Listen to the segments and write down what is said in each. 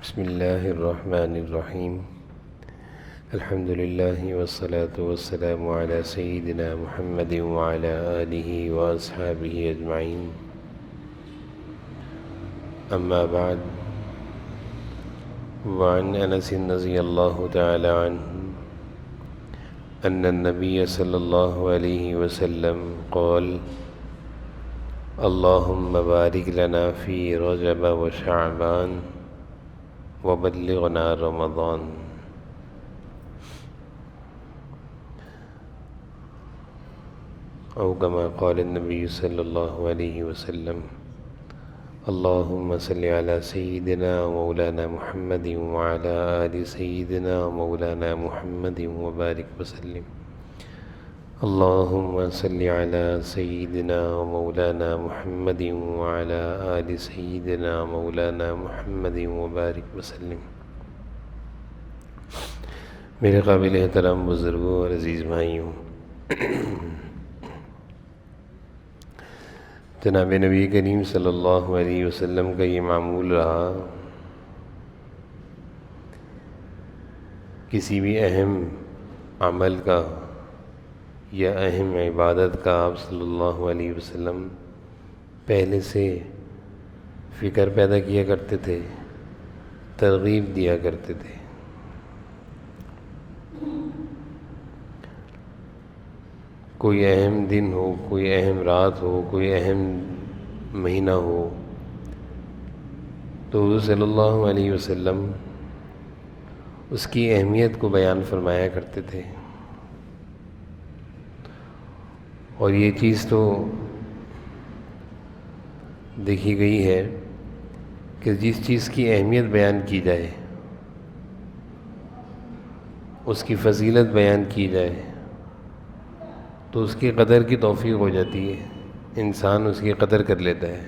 بسم اللہ الرحمن الرحیم الحمد للہ والصلاة والسلام علی سیدنا محمد وعلی آلہ واصحابہ اجمعین اما بعد وعن انس رضی اللہ تعالی عنہ ان النبی صلی اللہ علیہ وسلم قال اللہم بارک لنا فی رجب وشعبان وبلغنا رمضان۔ او کما قال النبی صلی اللہ علیہ وسلم اللہم صلی علی سیدنا مولانا محمد وعلی آل سیدنا مولانا محمد وبارک وسلم۔ اللہم صلی علی سیدنا مولانا محمد وعلی آل سیدنا مولانا محمد وبارک وسلم۔ میرے قابل احترام بزرگوں اور عزیز بھائیوں، جناب نبی کریم صلی اللہ علیہ وسلم کا یہ معمول رہا، کسی بھی اہم عمل کا یا اہم عبادت کا آپ صلی اللہ علیہ وسلم پہلے سے فکر پیدا کیا کرتے تھے، ترغیب دیا کرتے تھے۔ کوئی اہم دن ہو، کوئی اہم رات ہو، کوئی اہم مہینہ ہو تو حضور صلی اللہ علیہ وسلم اس کی اہمیت کو بیان فرمایا کرتے تھے۔ اور یہ چیز تو دیکھی گئی ہے کہ جس چیز کی اہمیت بیان کی جائے، اس کی فضیلت بیان کی جائے تو اس کی قدر کی توفیق ہو جاتی ہے، انسان اس کی قدر کر لیتا ہے۔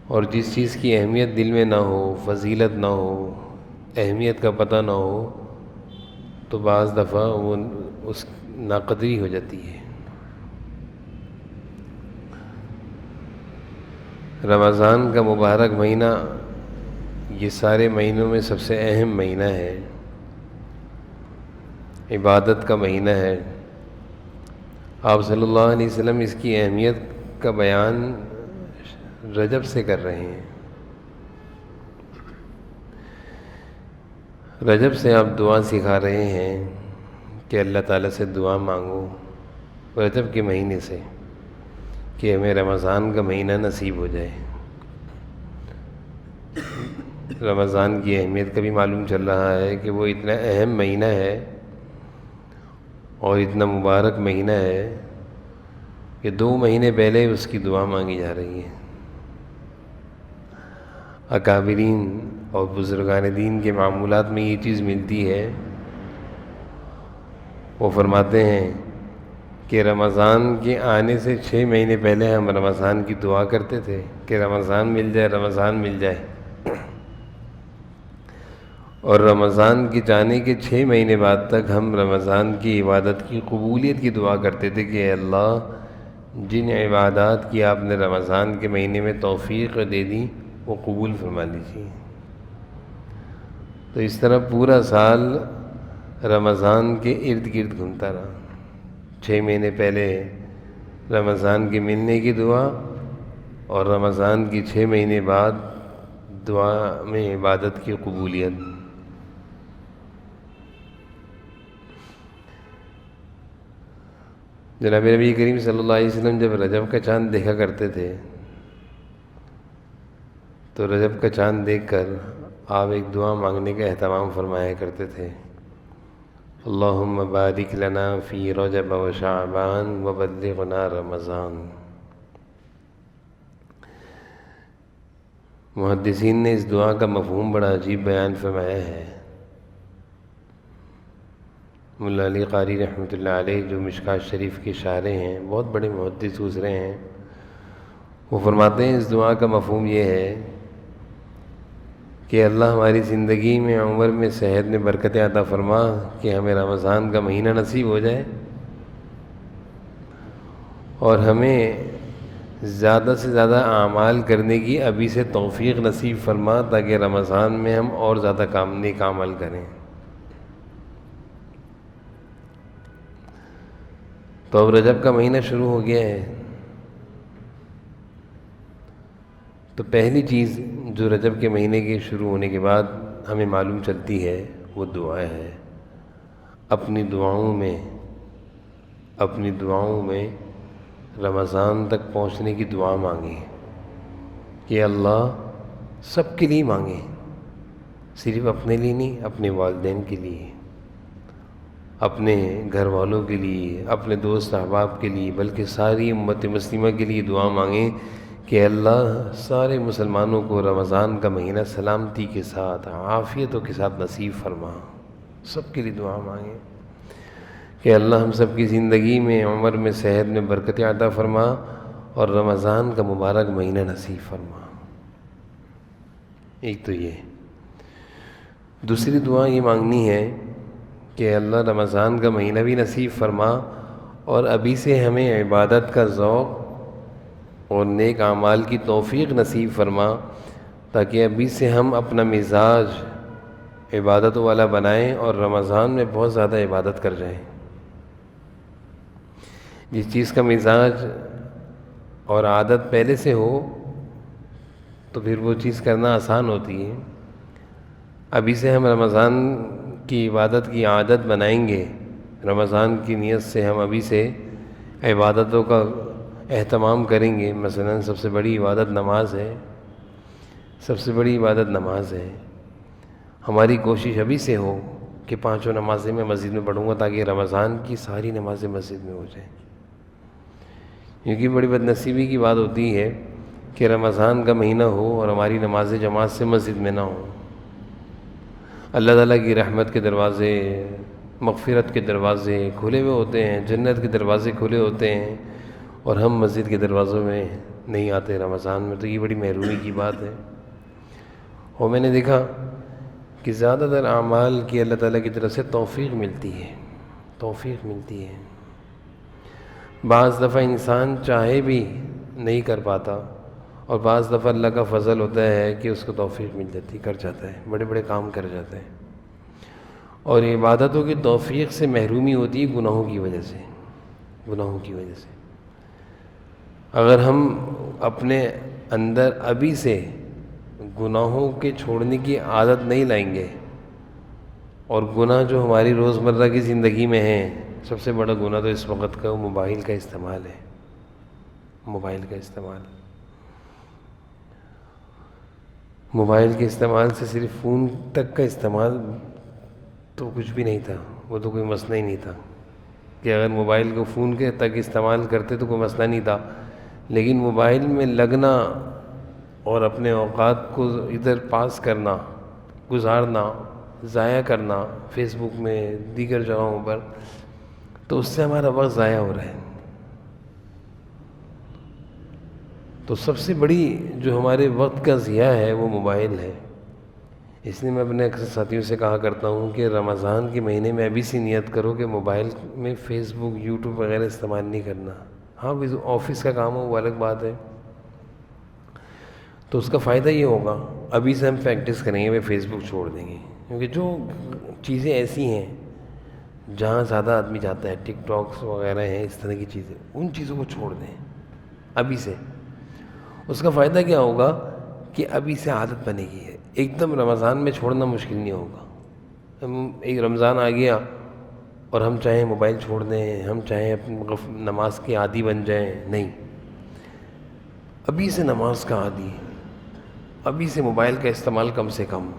اور جس چیز کی اہمیت دل میں نہ ہو، فضیلت نہ ہو، اہمیت کا پتہ نہ ہو تو بعض دفعہ وہ اس ناقدری ہو جاتی ہے۔ رمضان کا مبارک مہینہ یہ سارے مہینوں میں سب سے اہم مہینہ ہے، عبادت کا مہینہ ہے۔ آپ صلی اللہ علیہ وسلم اس کی اہمیت کا بیان رجب سے کر رہے ہیں۔ رجب سے آپ دعا سکھا رہے ہیں کہ اللہ تعالیٰ سے دعا مانگو رجب کے مہینے سے کہ ہمیں رمضان کا مہینہ نصیب ہو جائے۔ رمضان کی اہمیت کا بھی معلوم چل رہا ہے کہ وہ اتنا اہم مہینہ ہے اور اتنا مبارک مہینہ ہے کہ 2 مہینے پہلے اس کی دعا مانگی جا رہی ہے۔ اکابرین اور بزرگان دین کے معمولات میں یہ چیز ملتی ہے، وہ فرماتے ہیں کہ رمضان کے آنے سے 6 مہینے پہلے ہم رمضان کی دعا کرتے تھے کہ رمضان مل جائے، رمضان مل جائے، اور رمضان کے جانے کے 6 مہینے بعد تک ہم رمضان کی عبادت کی قبولیت کی دعا کرتے تھے کہ اے اللہ جن عبادات کی آپ نے رمضان کے مہینے میں توفیق دے دی وہ قبول فرما لیجیے۔ تو اس طرح پورا سال رمضان کے ارد گرد گھومتا رہا۔ 6 مہینے پہلے رمضان کے ملنے کی دعا اور رمضان کی 6 مہینے بعد دعا میں عبادت کی قبولیت۔ جناب نبی کریم صلی اللہ علیہ وسلم جب رجب کا چاند دیکھا کرتے تھے تو رجب کا چاند دیکھ کر آپ ایک دعا مانگنے کا اہتمام فرمایا کرتے تھے، اللہم بارک لنا فی رجب وشعبان وبلغنا رمضان۔ محدثین نے اس دعا کا مفہوم بڑا عجیب بیان فرمایا ہے۔ مولا علی قاری رحمۃ اللہ علیہ جو مشکوٰۃ شریف کے شارح ہیں، بہت بڑے محدث گزرے ہیں، وہ فرماتے ہیں اس دعا کا مفہوم یہ ہے کہ اللہ ہماری زندگی میں عمر میں صحت میں برکتیں عطا فرما کہ ہمیں رمضان کا مہینہ نصیب ہو جائے، اور ہمیں زیادہ سے زیادہ اعمال کرنے کی ابھی سے توفیق نصیب فرما، تاکہ رمضان میں ہم اور زیادہ نیک عمل کریں۔ تو اب رجب کا مہینہ شروع ہو گیا ہے، تو پہلی چیز جو رجب کے مہینے کے شروع ہونے کے بعد ہمیں معلوم چلتی ہے وہ دعا ہے۔ اپنی دعاؤں میں رمضان تک پہنچنے کی دعا مانگیں کہ اللہ سب کے لیے مانگیں، صرف اپنے لیے نہیں، اپنے والدین کے لیے، اپنے گھر والوں کے لیے، اپنے دوست احباب کے لیے، بلکہ ساری امت مسلمہ کے لیے دعا مانگیں کہ اللہ سارے مسلمانوں کو رمضان کا مہینہ سلامتی کے ساتھ، عافیتوں کے ساتھ نصیب فرما۔ سب کے لیے دعا مانگیں کہ اللہ ہم سب کی زندگی میں، عمر میں، صحت میں برکت عطا فرما اور رمضان کا مبارک مہینہ نصیب فرما۔ ایک تو یہ۔ دوسری دعا یہ مانگنی ہے کہ اللہ رمضان کا مہینہ بھی نصیب فرما اور ابھی سے ہمیں عبادت کا ذوق اور نیک اعمال کی توفیق نصیب فرما، تاکہ ابھی سے ہم اپنا مزاج عبادت والا بنائیں اور رمضان میں بہت زیادہ عبادت کر جائیں۔ جس چیز کا مزاج اور عادت پہلے سے ہو تو پھر وہ چیز کرنا آسان ہوتی ہے۔ ابھی سے ہم رمضان کی عبادت کی عادت بنائیں گے، رمضان کی نیت سے ہم ابھی سے عبادتوں کا اہتمام کریں گے۔ مثلا سب سے بڑی عبادت نماز ہے، ہماری کوشش ابھی سے ہو کہ 5 نمازیں میں مسجد میں پڑھوں گا، تاکہ رمضان کی ساری نمازیں مسجد میں ہو جائیں۔ کیونکہ بڑی بدنصیبی کی بات ہوتی ہے کہ رمضان کا مہینہ ہو اور ہماری نمازیں جماعت سے مسجد میں نہ ہوں۔ اللہ تعالیٰ کی رحمت کے دروازے، مغفرت کے دروازے کھلے ہوئے ہوتے ہیں، جنت کے دروازے کھلے ہوتے ہیں، اور ہم مسجد کے دروازوں میں نہیں آتے رمضان میں، تو یہ بڑی محرومی کی بات ہے۔ اور میں نے دیکھا کہ زیادہ تر اعمال کی اللہ تعالیٰ کی طرف سے توفیق ملتی ہے۔ بعض دفعہ انسان چاہے بھی نہیں کر پاتا، اور بعض دفعہ اللہ کا فضل ہوتا ہے کہ اس کو توفیق مل جاتی، کر جاتا ہے، بڑے بڑے کام کر جاتا ہے۔ اور عبادتوں کی توفیق سے محرومی ہوتی ہے گناہوں کی وجہ سے۔ اگر ہم اپنے اندر ابھی سے گناہوں کے چھوڑنے کی عادت نہیں لائیں گے، اور گناہ جو ہماری روزمرہ کی زندگی میں ہیں، سب سے بڑا گناہ تو اس وقت کا موبائل کا استعمال ہے۔ موبائل کے استعمال سے صرف فون تک کا استعمال تو کچھ بھی نہیں تھا، وہ تو کوئی مسئلہ ہی نہیں تھا کہ اگر موبائل کو فون کے تک استعمال کرتے تو کوئی مسئلہ نہیں تھا، لیکن موبائل میں لگنا اور اپنے اوقات کو ادھر پاس کرنا، گزارنا، ضائع کرنا فیس بک میں، دیگر جگہوں پر، تو اس سے ہمارا وقت ضائع ہو رہا ہے۔ تو سب سے بڑی جو ہمارے وقت کا ضیاع ہے وہ موبائل ہے۔ اس لیے میں اپنے اکثر ساتھیوں سے کہا کرتا ہوں کہ رمضان کے مہینے میں ابھی سے نیت کرو کہ موبائل میں فیس بک، یوٹیوب وغیرہ استعمال نہیں کرنا۔ ہاں آفس کا کام ہو وہ الگ بات ہے، تو اس کا فائدہ یہ ہوگا ابھی سے ہم پریکٹس کریں گے، فیس بک چھوڑ دیں گے، کیونکہ جو چیزیں ایسی ہیں جہاں زیادہ آدمی جاتا ہے، ٹک ٹاکس وغیرہ ہیں، اس طرح کی چیزیں، ان چیزوں کو چھوڑ دیں ابھی سے۔ اس کا فائدہ کیا ہوگا کہ ابھی سے عادت بنے گی، ایک دم رمضان میں چھوڑنا مشکل نہیں ہوگا۔ ایک رمضان آ گیا اور ہم چاہیں موبائل چھوڑ دیں، ہم چاہیں اپنی نماز کے عادی بن جائیں، نہیں، ابھی سے نماز کا عادی، ابھی سے موبائل کا استعمال کم سے کم،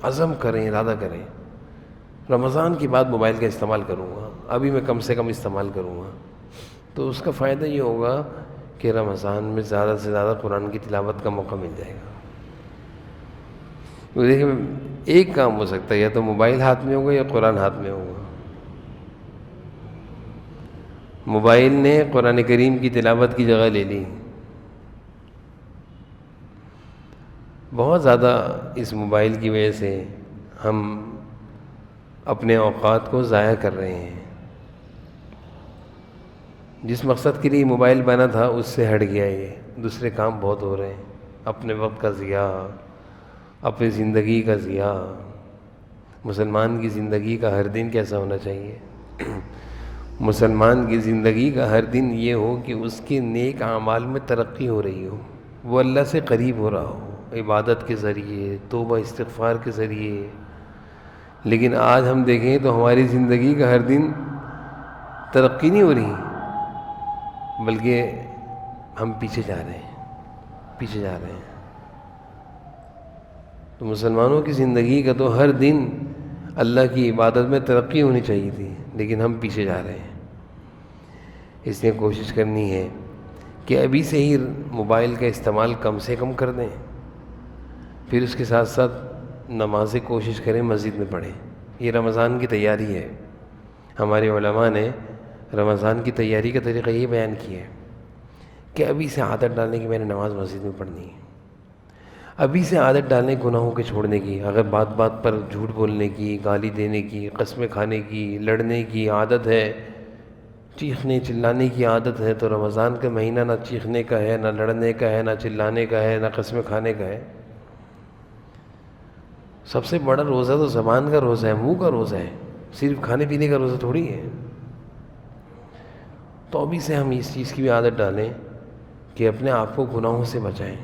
عزم کریں، ارادہ کریں، رمضان کے بعد موبائل کا استعمال کروں گا، ابھی میں کم سے کم استعمال کروں گا۔ تو اس کا فائدہ یہ ہوگا کہ رمضان میں زیادہ سے زیادہ قرآن کی تلاوت کا موقع مل جائے گا۔ دیکھیں ایک کام ہو سکتا ہے، یا تو موبائل ہاتھ میں ہوگا یا قرآن ہاتھ میں ہوگا۔ موبائل نے قرآن کریم کی تلاوت کی جگہ لے لی، بہت زیادہ اس موبائل کی وجہ سے ہم اپنے اوقات کو ضائع کر رہے ہیں۔ جس مقصد کے لیے موبائل بنا تھا اس سے ہٹ گیا، یہ دوسرے کام بہت ہو رہے ہیں، اپنے وقت کا ضیاع، اپنی زندگی کا ضیاع۔ مسلمان کی زندگی کا ہر دن کیسا ہونا چاہیے؟ مسلمان کی زندگی کا ہر دن یہ ہو کہ اس کے نیک اعمال میں ترقی ہو رہی ہو، وہ اللہ سے قریب ہو رہا ہو، عبادت کے ذریعے، توبہ استغفار کے ذریعے۔ لیکن آج ہم دیکھیں تو ہماری زندگی کا ہر دن ترقی نہیں ہو رہی، بلکہ ہم پیچھے جا رہے ہیں۔ تو مسلمانوں کی زندگی کا تو ہر دن اللہ کی عبادت میں ترقی ہونی چاہیے تھی، لیکن ہم پیچھے جا رہے ہیں۔ اس لیے کوشش کرنی ہے کہ ابھی سے ہی موبائل کا استعمال کم سے کم کر دیں، پھر اس کے ساتھ ساتھ نمازیں کوشش کریں مسجد میں پڑھیں۔ یہ رمضان کی تیاری ہے، ہمارے علماء نے رمضان کی تیاری کا طریقہ یہ بیان کیا ہے کہ ابھی سے عادت ڈالنے کی میں نے نماز مسجد میں پڑھنی ہے، ابھی سے عادت ڈالنے گناہوں کے چھوڑنے کی۔ اگر بات بات پر جھوٹ بولنے کی، گالی دینے کی، قسمیں کھانے کی، لڑنے کی عادت ہے، چیخنے چلانے کی عادت ہے، تو رمضان کا مہینہ نہ چیخنے کا ہے، نہ لڑنے کا ہے، نہ چلانے کا ہے، نہ قسمیں کھانے کا ہے۔ سب سے بڑا روزہ تو زبان کا روزہ ہے، منہ کا روزہ ہے، صرف کھانے پینے کا روزہ تھوڑی ہے۔ تو ابھی سے ہم اس چیز کی بھی عادت ڈالیں کہ اپنے آپ کو گناہوں سے بچائیں۔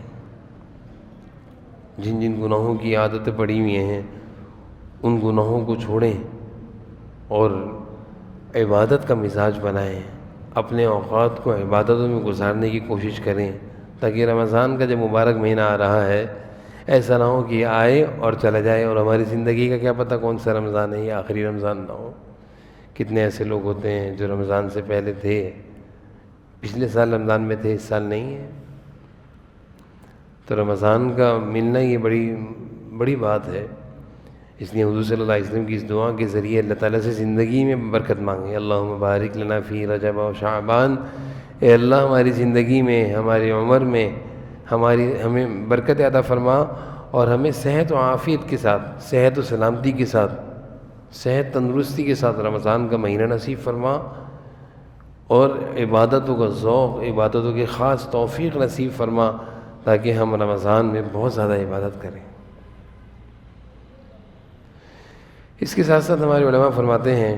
جن جن گناہوں کی عادتیں پڑی ہوئی ہیں ان گناہوں کو چھوڑیں اور عبادت کا مزاج بنائیں، اپنے اوقات کو عبادتوں میں گزارنے کی کوشش کریں، تاکہ رمضان کا جب مبارک مہینہ آ رہا ہے ایسا نہ ہو کہ یہ آئے اور چلا جائے اور ہماری زندگی کا کیا پتہ کون سا رمضان ہے یا آخری رمضان نہ ہو۔ کتنے ایسے لوگ ہوتے ہیں جو رمضان سے پہلے تھے، پچھلے سال رمضان میں تھے، اس سال نہیں ہے۔ تو رمضان کا ملنا یہ بڑی بات ہے، اس لیے حضور صلی اللہ علیہ وسلم کی اس دعا کے ذریعے اللہ تعالیٰ سے زندگی میں برکت مانگیں۔ اللہم بارک لنا فی رجب و شعبان، اے اللہ ہماری زندگی میں، ہماری عمر میں ہمیں برکت عطا فرما اور ہمیں صحت و عافیت کے ساتھ، صحت و سلامتی کے ساتھ، صحت تندرستی کے ساتھ رمضان کا مہینہ نصیب فرما، اور عبادتوں کا ذوق، عبادتوں کی خاص توفیق نصیب فرما، تاکہ ہم رمضان میں بہت زیادہ عبادت کریں۔ اس کے ساتھ ساتھ ہمارے علماء فرماتے ہیں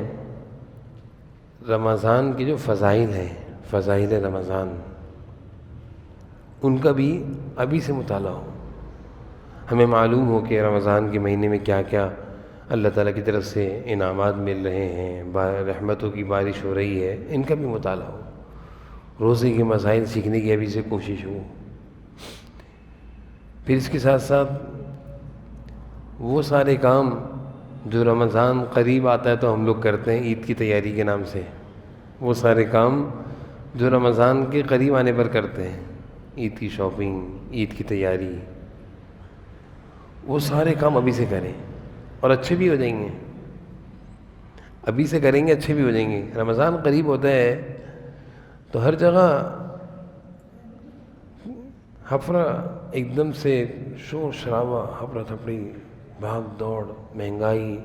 رمضان کے جو فضائل ہیں، فضائل رمضان، ان کا بھی ابھی سے مطالعہ ہو، ہمیں معلوم ہو کہ رمضان کے مہینے میں کیا کیا اللہ تعالیٰ کی طرف سے انعامات مل رہے ہیں، رحمتوں کی بارش ہو رہی ہے، ان کا بھی مطالعہ ہو، روزے کے مسائل سیکھنے کی ابھی سے کوشش ہو۔ پھر اس کے ساتھ ساتھ وہ سارے کام جو رمضان قریب آتا ہے تو ہم لوگ کرتے ہیں عید کی تیاری کے نام سے، وہ سارے کام جو رمضان کے قریب آنے پر کرتے ہیں، عید کی شاپنگ، عید کی تیاری، وہ سارے کام ابھی سے کریں اور اچھے بھی ہو جائیں گے۔ ابھی سے کریں گے اچھے بھی ہو جائیں گے۔ رمضان قریب ہوتا ہے تو ہر جگہ ہفرا، ایک دم سے شور شرابہ، ہفرا تھپڑی، بھاگ دوڑ، مہنگائی،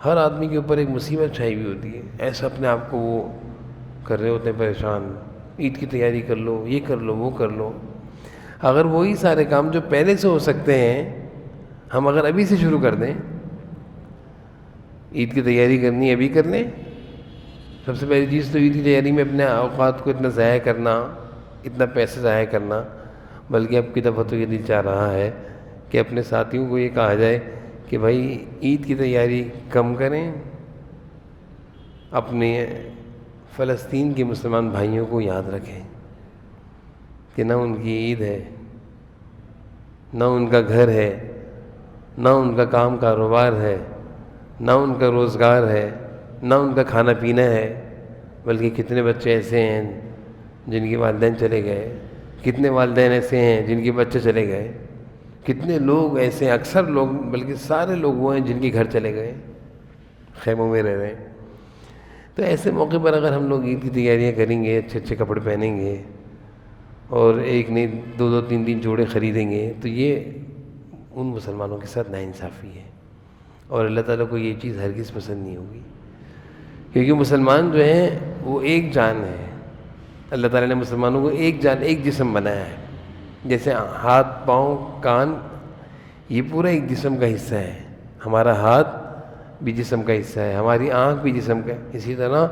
ہر آدمی کے اوپر ایک مصیبت چھائی ہوئی ہوتی ہے، ایسا اپنے آپ کو وہ کر رہے ہوتے ہیں پریشان، عید کی تیاری کر لو، یہ کر لو، وہ کر لو۔ اگر وہی سارے کام جو پہلے سے ہو سکتے ہیں ہم اگر ابھی سے شروع کر دیں، عید کی تیاری کرنی ہے ابھی کر لیں۔ سب سے پہلی چیز تو عید کی تیاری میں اپنے اوقات کو اتنا ضائع کرنا، اتنا پیسے ضائع کرنا، بلکہ اب کی دفعہ تو یہ دل چاہ رہا ہے کہ اپنے ساتھیوں کو یہ کہا جائے کہ بھائی عید کی تیاری کم کریں، اپنے فلسطین کے مسلمان بھائیوں کو یاد رکھیں کہ نہ ان کی عید ہے، نہ ان کا گھر ہے، نہ ان کا کام کاروبار ہے، نہ ان کا روزگار ہے، نہ ان کا کھانا پینا ہے، بلکہ کتنے بچے ایسے ہیں جن کے والدین چلے گئے، کتنے والدین ایسے ہیں جن کے بچے چلے گئے، کتنے لوگ ایسے، اکثر لوگ بلکہ سارے لوگ وہ ہیں جن کے گھر چلے گئے، خیموں میں رہ رہے ہیں۔ تو ایسے موقع پر اگر ہم لوگ عید کی تیاریاں کریں گے، اچھے اچھے کپڑے پہنیں گے اور ایک نہیں دو دو تین تین جوڑے خریدیں گے، تو یہ ان مسلمانوں کے ساتھ ناانصافی ہے، اور اللہ تعالیٰ کو یہ چیز ہرگز پسند نہیں ہوگی، کیونکہ مسلمان جو ہیں وہ ایک جان ہے، اللہ تعالیٰ نے مسلمانوں کو ایک جان ایک جسم بنایا ہے. جیسے ہاتھ پاؤں کان یہ پورا ایک جسم کا حصہ ہے. ہمارا ہاتھ بھی جسم کا حصہ ہے, ہماری آنکھ بھی جسم کا, اسی طرح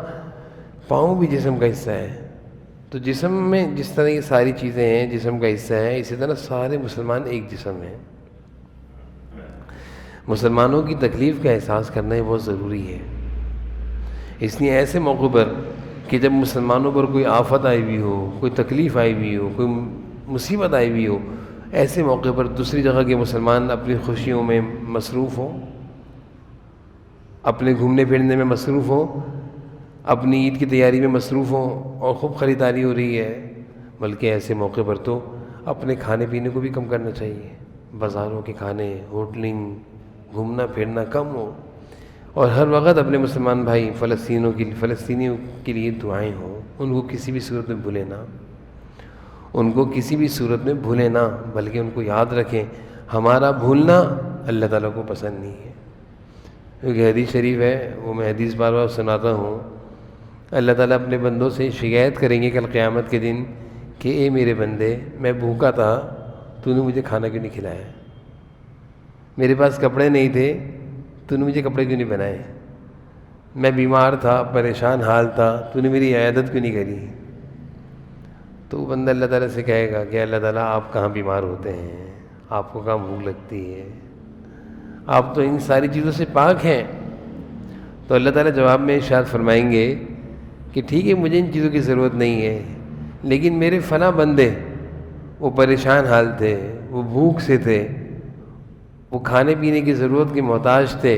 پاؤں بھی جسم کا حصہ ہے. تو جسم میں جس طرح یہ ساری چیزیں ہیں جسم کا حصہ ہے, اسی طرح سارے مسلمان ایک جسم ہیں. مسلمانوں کی تکلیف کا احساس کرنا یہ بہت ضروری ہے. اس لیے ایسے موقع پر کہ جب مسلمانوں پر کوئی آفت آئی ہوئی ہو, کوئی تکلیف آئی ہوئی ہو, کوئی مصیبت آئی ہوئی ہو, ایسے موقع پر دوسری جگہ کے مسلمان اپنی خوشیوں میں مصروف ہوں, اپنے گھومنے پھرنے میں مصروف ہوں, اپنی عید کی تیاری میں مصروف ہوں اور خوب خریداری ہو رہی ہے. بلکہ ایسے موقع پر تو اپنے کھانے پینے کو بھی کم کرنا چاہیے. بازاروں کے کھانے, ہوٹلنگ, گھومنا پھرنا کم ہو, اور ہر وقت اپنے مسلمان بھائی فلسطینیوں کے لیے دعائیں ہوں. ان کو کسی بھی صورت میں بھولیں نہ, ان کو کسی بھی صورت میں بھولیں نہ, بلکہ ان کو یاد رکھیں. ہمارا بھولنا اللہ تعالیٰ کو پسند نہیں ہے. کیونکہ حدیث شریف ہے, وہ میں حدیث بار بار سناتا ہوں. اللہ تعالیٰ اپنے بندوں سے شکایت کریں گے کل قیامت کے دن کہ اے میرے بندے, میں بھوکا تھا, تو نے مجھے کھانا کیوں نہیں کھلایا؟ میرے پاس کپڑے نہیں تھے, تو نے مجھے کپڑے کیوں نہیں بنائے؟ میں بیمار تھا, پریشان حال تھا, تو نے میری عیادت کیوں نہیں کری؟ تو وہ بندہ اللہ تعالیٰ سے کہے گا کہ اللہ تعالیٰ آپ کہاں بیمار ہوتے ہیں, آپ کو کہاں بھوک لگتی ہے, آپ تو ان ساری چیزوں سے پاک ہیں. تو اللہ تعالیٰ جواب میں ارشاد فرمائیں گے کہ ٹھیک ہے, مجھے ان چیزوں کی ضرورت نہیں ہے, لیکن میرے فلاں بندے وہ پریشان حال تھے, وہ بھوک سے تھے, وہ کھانے پینے کی ضرورت کے محتاج تھے.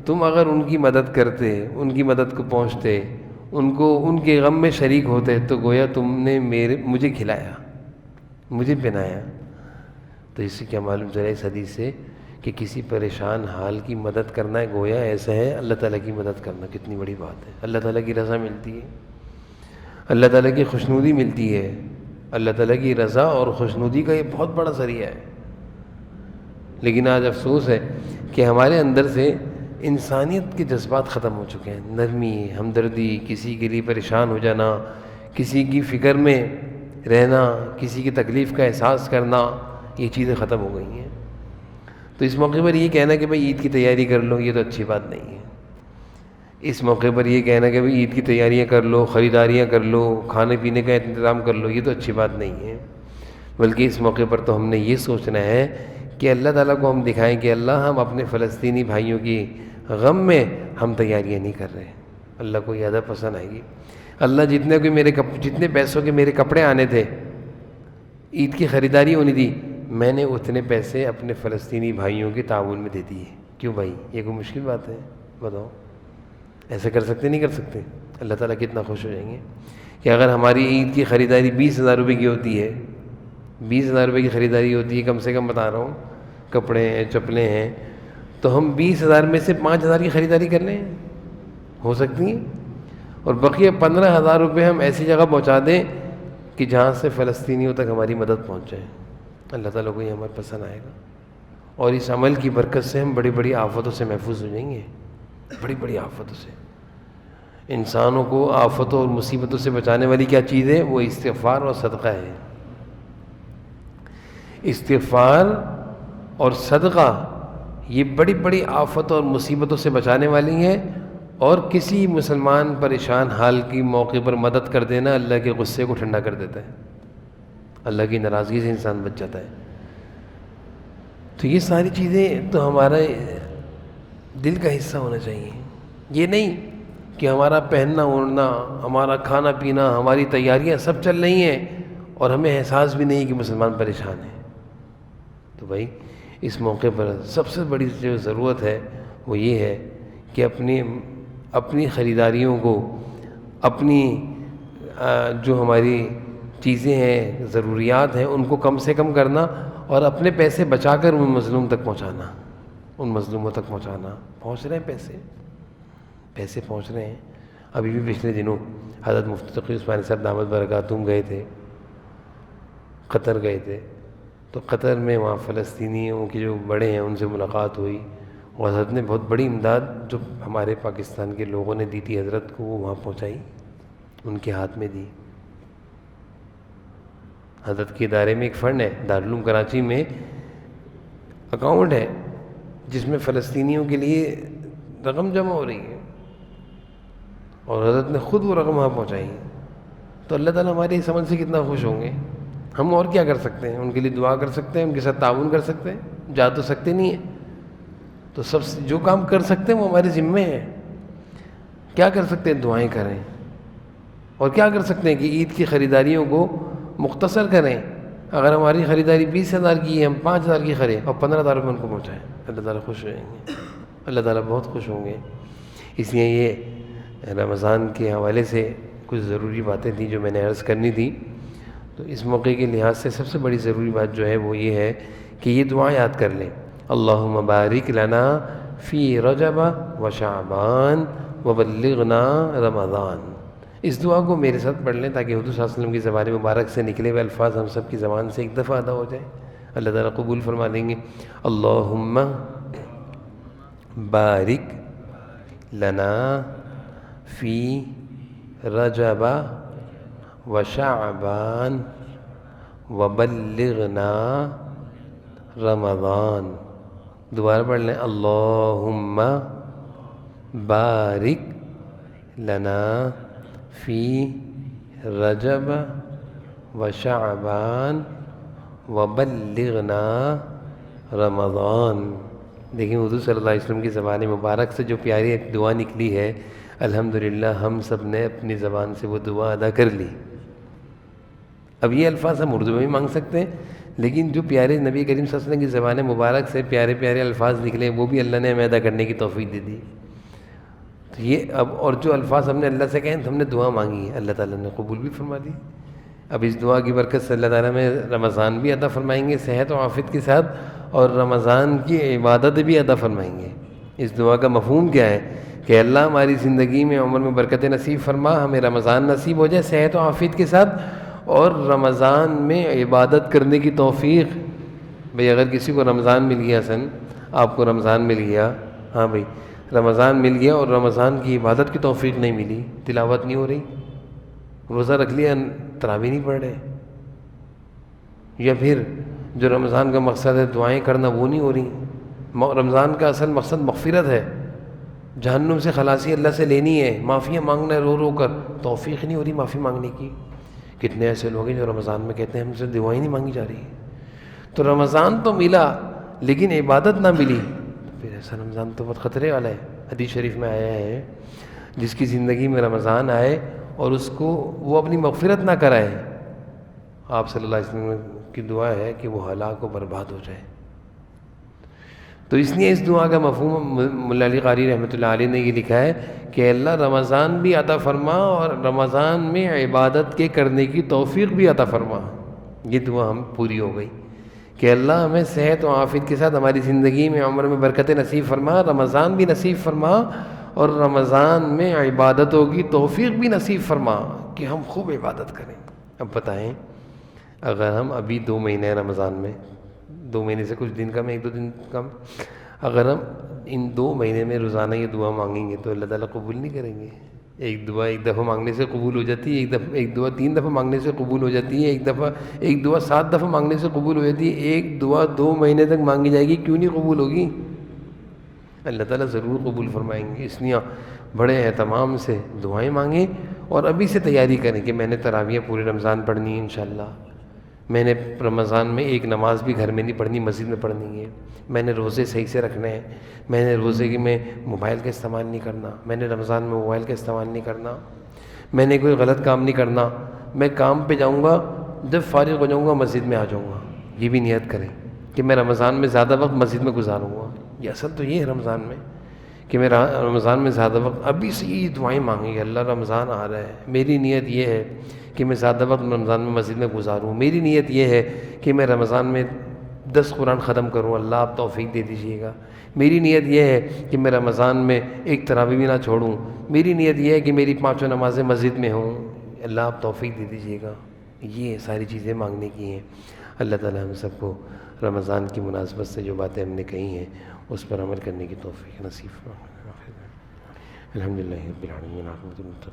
تم اگر ان کی مدد کرتے, ان کی مدد کو پہنچتے, ان کو ان کے غم میں شریک ہوتے, تو گویا تم نے مجھے کھلایا, مجھے پہنایا. تو اس سے کیا معلوم چلا اس حدیث سے کہ کسی پریشان حال کی مدد کرنا ہے گویا ایسا ہے اللہ تعالیٰ کی مدد کرنا. کتنی بڑی بات ہے. اللہ تعالیٰ کی رضا ملتی ہے, اللہ تعالیٰ کی خوشنودی ملتی ہے. اللہ تعالیٰ کی رضا اور خوشنودی کا یہ بہت بڑا ذریعہ ہے. لیکن آج افسوس ہے کہ ہمارے اندر سے انسانیت کے جذبات ختم ہو چکے ہیں. نرمی, ہمدردی, کسی کے لیے پریشان ہو جانا, کسی کی فکر میں رہنا, کسی کی تکلیف کا احساس کرنا, یہ چیزیں ختم ہو گئی ہیں. تو اس موقع پر یہ کہنا کہ بھائی عید کی تیاری کر لو, یہ تو اچھی بات نہیں ہے. اس موقع پر یہ کہنا کہ بھائی عید کی تیاریاں کر لو, خریداریاں کر لو, کھانے پینے کا انتظام کر لو, یہ تو اچھی بات نہیں ہے. بلکہ اس موقع پر تو ہم نے یہ سوچنا ہے کہ اللہ تعالیٰ کو ہم دکھائیں کہ اللہ ہم اپنے فلسطینی بھائیوں کی غم میں ہم تیاریاں نہیں کر رہے. اللہ کو زیادہ پسند آئے گی. اللہ جتنے پیسوں کے میرے کپڑے آنے تھے, عید کی خریداری ہونی تھی, میں نے اتنے پیسے اپنے فلسطینی بھائیوں کے تعاون میں دے دیے. کیوں بھائی, یہ کوئی مشکل بات ہے؟ بتاؤ, ایسا کر سکتے نہیں کر سکتے؟ اللہ تعالیٰ کتنا خوش ہو جائیں گے کہ اگر ہماری عید کی خریداری 20,000 روپے کی ہوتی ہے, 20,000 روپے کی خریداری ہوتی ہے کم سے کم, بتا رہا ہوں, کپڑے ہیں, چپلیں ہیں, تو ہم 20,000 میں سے 5,000 کی خریداری کر لیں, ہو سکتی ہیں, اور بقیہ 15,000 روپے ہم ایسی جگہ پہنچا دیں کہ جہاں سے فلسطینیوں تک ہماری مدد پہنچ جائے. اللہ تعالیٰ کو یہ عمل پسند آئے گا, اور اس عمل کی برکت سے ہم بڑی بڑی آفتوں سے محفوظ ہو جائیں گے. بڑی بڑی آفتوں سے. انسانوں کو آفتوں اور مصیبتوں سے بچانے والی کیا چیز ہے؟ وہ استغفار اور صدقہ ہے. استغفار اور صدقہ یہ بڑی بڑی آفتوں اور مصیبتوں سے بچانے والی ہیں, اور کسی مسلمان پریشان حال کی موقع پر مدد کر دینا اللہ کے غصے کو ٹھنڈا کر دیتا ہے, اللہ کی ناراضگی سے انسان بچ جاتا ہے. تو یہ ساری چیزیں تو ہمارا دل کا حصہ ہونا چاہیے. یہ نہیں کہ ہمارا پہننا اوڑھنا, ہمارا کھانا پینا, ہماری تیاریاں سب چل رہی ہیں اور ہمیں احساس بھی نہیں کہ مسلمان پریشان ہیں. تو بھائی اس موقع پر سب سے بڑی جو ضرورت ہے وہ یہ ہے کہ اپنی خریداریوں کو, اپنی جو ہماری چیزیں ہیں, ضروریات ہیں, ان کو کم سے کم کرنا, اور اپنے پیسے بچا کر ان مظلوم تک پہنچانا, ان مظلوموں تک پہنچانا. پہنچ رہے ہیں پیسے پہنچ رہے ہیں. ابھی بھی پچھلے دنوں حضرت مفتی تقی عثمانی صاحب دامت برکاتہم گئے تھے, قطر گئے تھے. تو قطر میں وہاں فلسطینیوں کے جو بڑے ہیں ان سے ملاقات ہوئی, اور حضرت نے بہت بڑی امداد جو ہمارے پاکستان کے لوگوں نے دی تھی حضرت کو, وہ وہاں پہنچائی, ان کے ہاتھ میں دی. حضرت کے ادارے میں ایک فنڈ ہے، دارالعلوم کراچی میں اکاؤنٹ ہے جس میں فلسطینیوں کے لیے رقم جمع ہو رہی ہے، اور حضرت نے خود وہ رقم وہاں پہنچائی. تو اللہ تعالیٰ ہماری اس عمل سے کتنا خوش ہوں گے. ہم اور کیا کر سکتے ہیں؟ ان کے لیے دعا کر سکتے ہیں، ان کے ساتھ تعاون کر سکتے ہیں، جا تو سکتے نہیں ہیں. تو سب جو کام کر سکتے ہیں وہ ہمارے ذمے ہیں. کیا کر سکتے ہیں؟ دعائیں کریں. اور کیا کر سکتے ہیں کہ عید کی خریداریوں کو مختصر کریں. اگر ہماری خریداری 20,000 کی ہے، ہم 5,000 کی خرید اور 15,000 روپے ان کو پہنچائیں. اللہ تعالیٰ خوش ہو جائیں گے، اللہ تعالیٰ بہت خوش ہوں گے. اس لیے یہ رمضان کے حوالے سے کچھ ضروری باتیں تھیں جو میں نے عرض کرنی تھی. تو اس موقع کے لحاظ سے سب سے بڑی ضروری بات جو ہے وہ یہ ہے کہ یہ دعا یاد کر لیں. اللہم بارک لنا فی رجب و شعبان وبلغنا رمضان. اس دعا کو میرے ساتھ پڑھ لیں تاکہ حضور صلی اللہ علیہ وسلم کی زبان مبارک سے نکلے ہوئے الفاظ ہم سب کی زبان سے ایک دفعہ ادا ہو جائیں. اللہ تعالیٰ قبول فرما لیں گے. اللہم بارک لنا فی رجب و شعبان وبلغنا رمضان. دوبارہ پڑھ لیں. اللہم بارک لنا فی رجب و شعبان وبلغنا رمضان. دیکھیں حضور صلی اللہ علیہ وسلم کی زبان مبارک سے جو پیاری ایک دعا نکلی ہے، الحمدللہ ہم سب نے اپنی زبان سے وہ دعا ادا کر لی. اب یہ الفاظ ہم اردو میں بھی مانگ سکتے ہیں، لیکن جو پیارے نبی کریم صلی اللہ علیہ وسلم کی زبان مبارک سے پیارے پیارے الفاظ نکلے وہ بھی اللہ نے ہمیں ادا کرنے کی توفیق دے دی. تو یہ اب اور جو الفاظ ہم نے اللہ سے کہیں تو ہم نے دعا مانگی ہے، اللہ تعالیٰ نے قبول بھی فرما دی. اب اس دعا کی برکت سے اللہ تعالیٰ میں رمضان بھی عطا فرمائیں گے صحت و عافیت کے ساتھ، اور رمضان کی عبادت بھی عطا فرمائیں گے. اس دعا کا مفہوم کیا ہے کہ اللہ ہماری زندگی میں عمر میں برکت نصیب فرما، ہمیں رمضان نصیب ہو جائے صحت و عافیت کے ساتھ، اور رمضان میں عبادت کرنے کی توفیق. بھئی اگر کسی کو رمضان مل گیا، آپ کو رمضان مل گیا، ہاں بھئی رمضان مل گیا اور رمضان کی عبادت کی توفیق نہیں ملی، تلاوت نہیں ہو رہی، روزہ رکھ لیا تراویح نہیں پڑھ رہے، یا پھر جو رمضان کا مقصد ہے دعائیں کرنا وہ نہیں ہو رہی. رمضان کا اصل مقصد مغفرت ہے، جہنم سے خلاصی اللہ سے لینی ہے، معافیاں مانگنا ہے رو رو کر، توفیق نہیں ہو رہی معافی مانگنے کی. کتنے ایسے لوگ ہیں جو رمضان میں کہتے ہیں ہم سے دعائیں نہیں مانگی جا رہی. تو رمضان تو ملا لیکن عبادت نہ ملی، پھر ایسا رمضان تو بہت خطرے والا ہے. حدیث شریف میں آیا ہے جس کی زندگی میں رمضان آئے اور اس کو وہ اپنی مغفرت نہ کرائے، آپ صلی اللہ علیہ وسلم کی دعا ہے کہ وہ ہلاک و برباد ہو جائے. تو اس لیے اس دعا کا مفہوم مولا علی قاری رحمۃ اللہ علیہ نے یہ لکھا ہے کہ اللہ رمضان بھی عطا فرما اور رمضان میں عبادت کے کرنے کی توفیق بھی عطا فرما. یہ دعا ہم پوری ہو گئی کہ اللہ ہمیں صحت و عافیت کے ساتھ ہماری زندگی میں عمر میں برکت نصیب فرما، رمضان بھی نصیب فرما، اور رمضان میں عبادتوں کی توفیق بھی نصیب فرما کہ ہم خوب عبادت کریں. اب بتائیں اگر ہم ابھی 2 مہینے رمضان میں، 2 مہینے سے کچھ دن کم، 1-2 دن کم، اگر ہم ان 2 مہینے میں روزانہ یہ دعا مانگیں گے تو اللہ تعالیٰ قبول نہیں کریں گے. ایک دعا ایک دفعہ مانگنے سے قبول ہو جاتی ہے، ایک دعا 3 دفعہ مانگنے سے قبول ہو جاتی ہے، ایک دعا 7 دفعہ مانگنے سے قبول ہو جاتی ہے، ایک دعا 2 مہینے تک مانگی جائے گی، کیوں نہیں قبول ہوگی؟ اللہ تعالیٰ ضرور قبول فرمائیں گے. اس لیے بڑے اہتمام سے دعائیں مانگیں اور ابھی سے تیاری کریں کہ میں نے تراویح پورے رمضان پڑھنی ہے انشاءاللہ، میں نے رمضان میں ایک نماز بھی گھر میں نہیں پڑھنی، مسجد میں پڑھنی ہے، میں نے روزے صحیح سے رکھنے ہیں، میں نے روزے کی میں موبائل کا استعمال نہیں کرنا، میں نے رمضان میں موبائل کا استعمال نہیں کرنا، میں نے کوئی غلط کام نہیں کرنا، میں کام پہ جاؤں گا جب فارغ ہو جاؤں گا مسجد میں آ جاؤں گا. یہ بھی نیت کریں کہ میں رمضان میں زیادہ وقت مسجد میں گزاروں گا. یہ اصل تو یہ ہے رمضان میں کہ میں رمضان میں زیادہ وقت، ابھی سے یہ دعائیں مانگیں کہ اللہ رمضان آ رہا ہے، میری نیت یہ ہے کہ میں زیادہ وقت رمضان میں مسجد میں گزاروں، میری نیت یہ ہے کہ میں رمضان میں 10 قرآن ختم کروں، اللہ آپ توفیق دے دیجیے گا، میری نیت یہ ہے کہ میں رمضان میں ایک تراویح بھی نہ چھوڑوں، میری نیت یہ ہے کہ میری 5 نمازیں مسجد میں ہوں، اللہ آپ توفیق دے دیجیے گا. یہ ساری چیزیں مانگنے کی ہیں. اللہ تعالیٰ ہم سب کو رمضان کی مناسبت سے جو باتیں ہم نے کہی ہیں اس پر عمل کرنے کی توفیق نصیب فرمائے. الحمدللہ رب العالمین.